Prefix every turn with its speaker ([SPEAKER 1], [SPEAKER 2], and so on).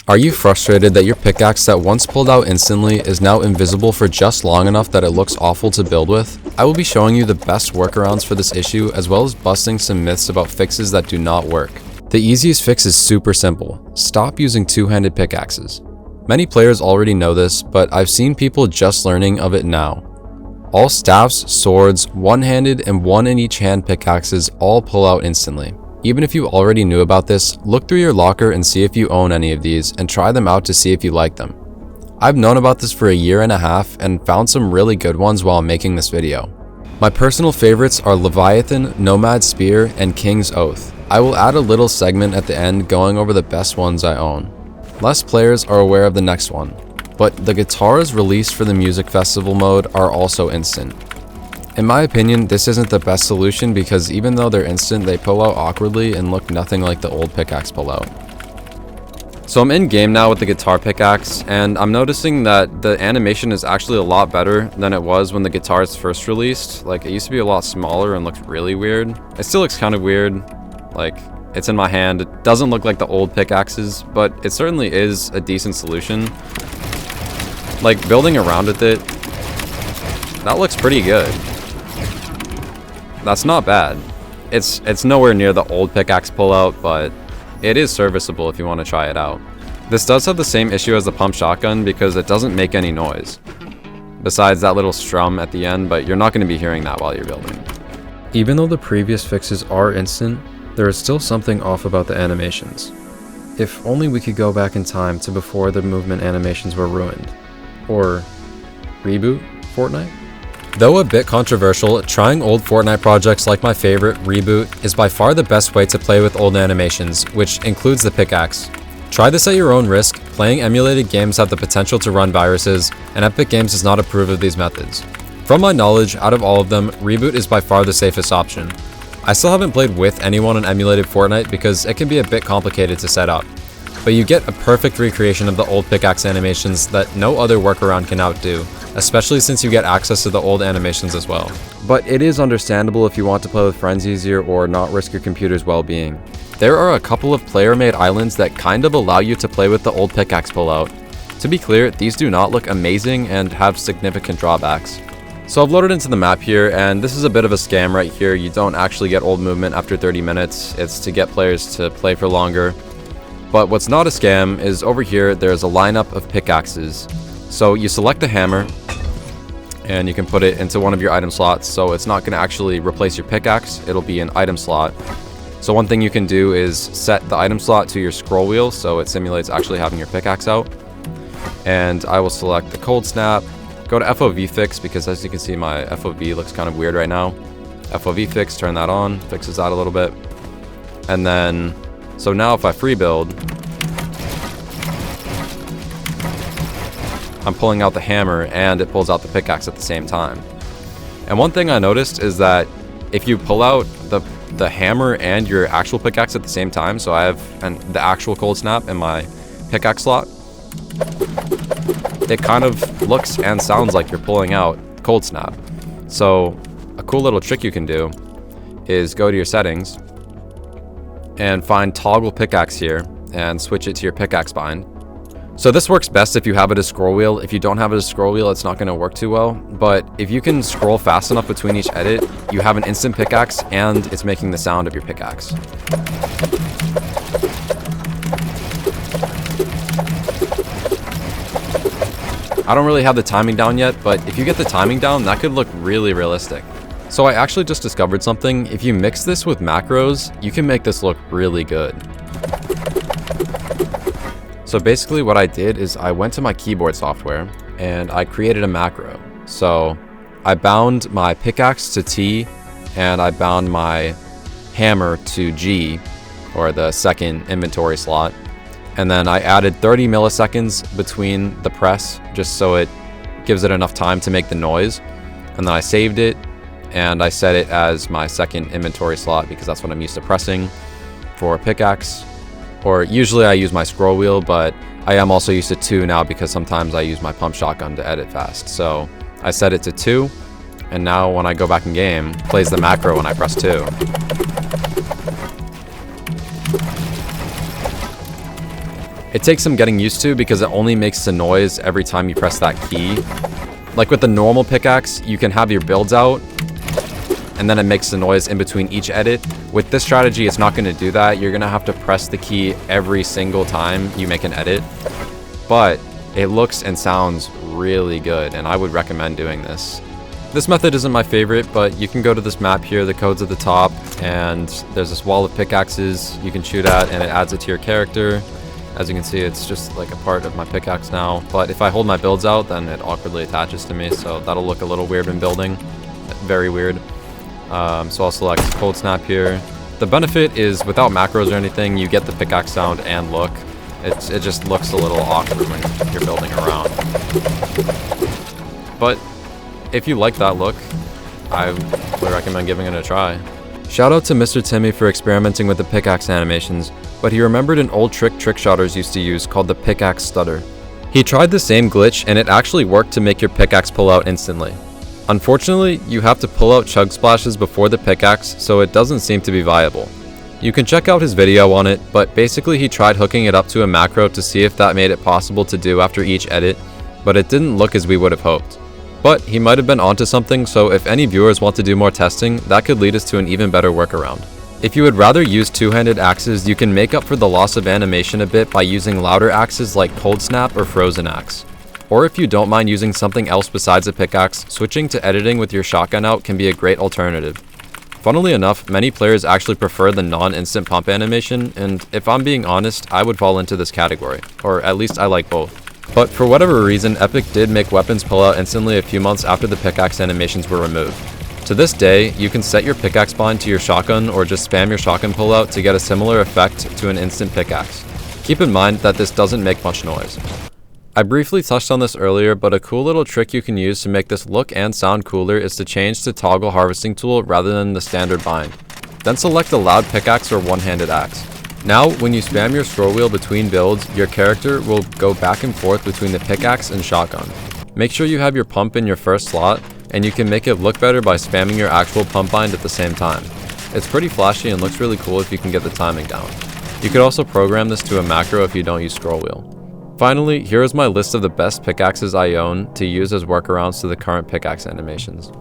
[SPEAKER 1] Are you frustrated that your pickaxe that once pulled out instantly is now invisible for just long enough that it looks awful to build with? I will be showing you the best workarounds for this issue, as well as busting some myths about fixes that do not work. The easiest fix is super simple. Stop using two-handed pickaxes. Many players already know this, but I've seen people just learning of it now. All staffs, swords, one-handed and one in each hand pickaxes all pull out instantly. Even if you already knew about this, look through your locker and see if you own any of these and try them out to see if you like them. I've known about this for a year and a half and found some really good ones while making this video. My personal favorites are Leviathan, Nomad Spear, and King's Oath. I will add a little segment at the end going over the best ones I own. Less players are aware of the next one, but the guitars released for the music festival mode are also instant. In my opinion, this isn't the best solution because even though they're instant, they pull out awkwardly and look nothing like the old pickaxe pullout. So I'm in game now with the guitar pickaxe, and I'm noticing that the animation is actually a lot better than it was when the guitars first released. Like, it used to be a lot smaller and looked really weird. It still looks kind of weird, like it's in my hand. It doesn't look like the old pickaxes, but it certainly is a decent solution. Like, building around with it, that looks pretty good. That's not bad. It's nowhere near the old pickaxe pullout, but it is serviceable if you want to try it out. This does have the same issue as the pump shotgun because it doesn't make any noise. Besides that little strum at the end, but you're not going to be hearing that while you're building. Even though the previous fixes are instant, there is still something off about the animations. If only we could go back in time to before the movement animations were ruined. Or reboot Fortnite? Though a bit controversial, trying old Fortnite projects like my favorite, Reboot, is by far the best way to play with old animations, which includes the pickaxe. Try this at your own risk. Playing emulated games have the potential to run viruses, and Epic Games does not approve of these methods. From my knowledge, out of all of them, Reboot is by far the safest option. I still haven't played with anyone on emulated Fortnite because it can be a bit complicated to set up, but you get a perfect recreation of the old pickaxe animations that no other workaround can outdo, especially since you get access to the old animations as well. But it is understandable if you want to play with friends easier or not risk your computer's well-being. There are a couple of player-made islands that kind of allow you to play with the old pickaxe pullout. To be clear, these do not look amazing and have significant drawbacks. So I've loaded into the map here, and this is a bit of a scam right here. You don't actually get old movement after 30 minutes. It's to get players to play for longer. But what's not a scam is over here, there's a lineup of pickaxes. So you select the hammer, and you can put it into one of your item slots, so it's not going to actually replace your pickaxe, it'll be an item slot. So one thing you can do is set the item slot to your scroll wheel, so it simulates actually having your pickaxe out. And I will select the cold snap, go to FOV fix, because as you can see my FOV looks kind of weird right now. FOV fix, turn that on, fixes that a little bit. And then, so now if I free build, I'm pulling out the hammer and it pulls out the pickaxe at the same time. And one thing I noticed is that if you pull out the hammer and your actual pickaxe at the same time, so I have the actual cold snap in my pickaxe slot, it kind of looks and sounds like you're pulling out cold snap. So a cool little trick you can do is go to your settings and find toggle pickaxe here and switch it to your pickaxe bind. So this works best if you have it as scroll wheel. If you don't have it as scroll wheel, it's not going to work too well. But if you can scroll fast enough between each edit, you have an instant pickaxe and it's making the sound of your pickaxe. I don't really have the timing down yet, but if you get the timing down, that could look really realistic. So I actually just discovered something. If you mix this with macros, you can make this look really good. So basically what I did is I went to my keyboard software and I created a macro. So I bound my pickaxe to T and I bound my hammer to G, or the second inventory slot. And then I added 30 milliseconds between the press just so it gives it enough time to make the noise. And then I saved it and I set it as my second inventory slot because that's what I'm used to pressing for a pickaxe. Or usually I use my scroll wheel, but I am also used to 2 now because sometimes I use my pump shotgun to edit fast. So I set it to 2, and now when I go back in game, it plays the macro when I press 2. It takes some getting used to because it only makes a noise every time you press that key. Like with the normal pickaxe, you can have your builds out, and then it makes the noise in between each edit. With this strategy, it's not going to do that. You're going to have to press the key every single time you make an edit. But it looks and sounds really good, and I would recommend doing this. This method isn't my favorite, but you can go to this map here, the code's at the top, and there's this wall of pickaxes you can shoot at, and it adds it to your character. As you can see, it's just like a part of my pickaxe now, but if I hold my builds out, then it awkwardly attaches to me, so that'll look a little weird when building. Very weird. So I'll select cold snap here. The benefit is without macros or anything, you get the pickaxe sound and look. It just looks a little awkward when you're building around. But if you like that look, I would recommend giving it a try. Shout out to MrTimmy for experimenting with the pickaxe animations, but he remembered an old trick shotters used to use called the pickaxe stutter. He tried the same glitch and it actually worked to make your pickaxe pull out instantly. Unfortunately, you have to pull out chug splashes before the pickaxe, so it doesn't seem to be viable. You can check out his video on it, but basically he tried hooking it up to a macro to see if that made it possible to do after each edit, but it didn't look as we would have hoped. But he might have been onto something, so if any viewers want to do more testing, that could lead us to an even better workaround. If you would rather use two-handed axes, you can make up for the loss of animation a bit by using louder axes like cold snap or frozen axe. Or if you don't mind using something else besides a pickaxe, switching to editing with your shotgun out can be a great alternative. Funnily enough, many players actually prefer the non-instant pump animation, and if I'm being honest, I would fall into this category, or at least I like both. But for whatever reason, Epic did make weapons pull out instantly a few months after the pickaxe animations were removed. To this day, you can set your pickaxe bind to your shotgun or just spam your shotgun pullout to get a similar effect to an instant pickaxe. Keep in mind that this doesn't make much noise. I briefly touched on this earlier, but a cool little trick you can use to make this look and sound cooler is to change to toggle harvesting tool rather than the standard bind. Then select a loud pickaxe or one-handed axe. Now, when you spam your scroll wheel between builds, your character will go back and forth between the pickaxe and shotgun. Make sure you have your pump in your first slot, and you can make it look better by spamming your actual pump bind at the same time. It's pretty flashy and looks really cool if you can get the timing down. You could also program this to a macro if you don't use scroll wheel. Finally, here is my list of the best pickaxes I own to use as workarounds to the current pickaxe animations.